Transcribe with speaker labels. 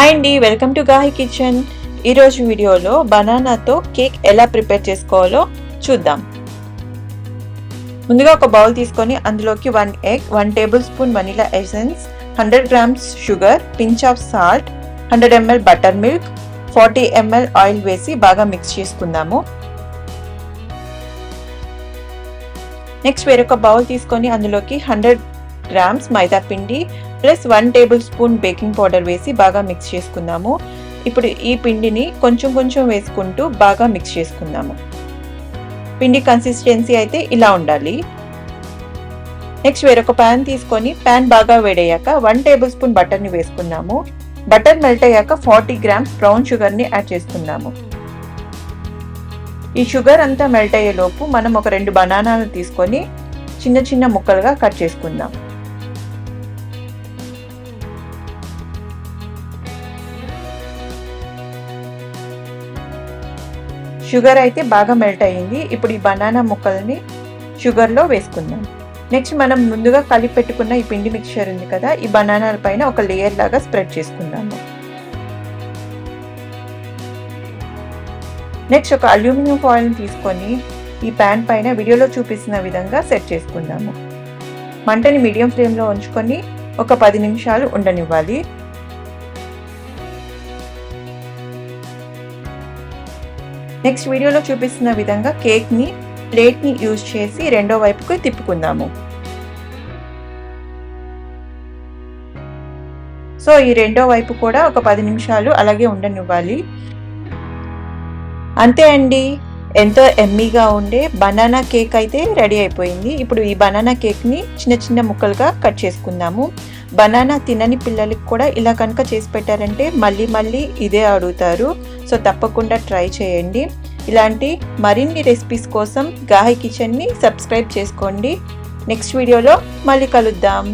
Speaker 1: Hi అండి, welcome to గాహి kitchen. ఈరోజు వీడియోలో బనానాతో కేక్ ఎలా ప్రిపేర్ చేసుకోవాలో చూద్దాం. ముందుగా ఒక బౌల్ తీసుకొని అందులోకి 1 egg, 1 table spoon vanilla essence, 100 grams sugar, pinch of salt, 100 ml butter milk, 40 ml oil వేసి బాగా మిక్స్ చేసుకుందాము. నెక్స్ట్ వేరొక బౌల్ తీసుకొని అందులోకి 100 గ్రామ్స్ మైదా పిండి plus 1 table spoon baking powder వేసి బాగా మిక్స్ చేసుకుందాము. ఇప్పుడు ఈ పిండిని కొంచెం కొంచెం వేసుకుంటూ బాగా మిక్స్ చేసుకుందాము. పిండి కన్సిస్టెన్సీ అయితే ఇలా ఉండాలి. నెక్స్ట్ వేరొక ప్యాన్ తీసుకొని ప్యాన్ బాగా వేడయ్యాక 1 టేబుల్ స్పూన్ బటర్ని వేసుకుందాము. బటర్ మెల్ట్ అయ్యాక 40 గ్రామ్స్ బ్రౌన్ షుగర్ని యాడ్ చేసుకుందాము. ఈ షుగర్ అంతా మెల్ట్ అయ్యేలోపు మనం ఒక 2 బనానాలు తీసుకొని చిన్న చిన్న ముక్కలుగా కట్ చేసుకుందాం. షుగర్ అయితే బాగా మెల్ట్ అయ్యింది. ఇప్పుడు ఈ బనానా ముక్కల్ని షుగర్లో వేసుకుందాం. నెక్స్ట్ మనం ముందుగా కలిపి పెట్టుకున్న ఈ పిండి మిక్చర్ ఉంది కదా, ఈ బనానాల పైన ఒక లేయర్ లాగా స్ప్రెడ్ చేసుకుందాము. నెక్స్ట్ ఒక అల్యూమినియం ఫాయిల్ని తీసుకొని ఈ ప్యాన్ పైన వీడియోలో చూపిస్తున్న విధంగా సెట్ చేసుకుందాము. మంటని మీడియం ఫ్లేమ్లో ఉంచుకొని ఒక 10 నిమిషాలు ఉండనివ్వాలి. నెక్స్ట్ వీడియోలో చూపిస్తున్న విధంగా కేక్ని ప్లేట్ని యూజ్ చేసి రెండో వైపుకు తిప్పుకుందాము. సో ఈ రెండో వైపు కూడా ఒక 10 నిమిషాలు అలాగే ఉండనివ్వాలి. అంతే అండి, ఎంతో ఎమ్మీగా ఉండే బనానా కేక్ అయితే రెడీ అయిపోయింది. ఇప్పుడు ఈ బనానా కేక్ని చిన్న చిన్న ముక్కలుగా కట్ చేసుకుందాము. బనానా తినని పిల్లలకి కూడా ఇలా కనుక చేసి పెట్టారంటే మళ్ళీ మళ్ళీ ఇదే అడుగుతారు. సో తప్పకుండా ట్రై చేయండి. ఇలాంటి మరిన్ని రెసిపీస్ కోసం గాహి కిచెన్ని సబ్స్క్రైబ్ చేసుకోండి. నెక్స్ట్ వీడియోలో మళ్ళీ కలుద్దాం.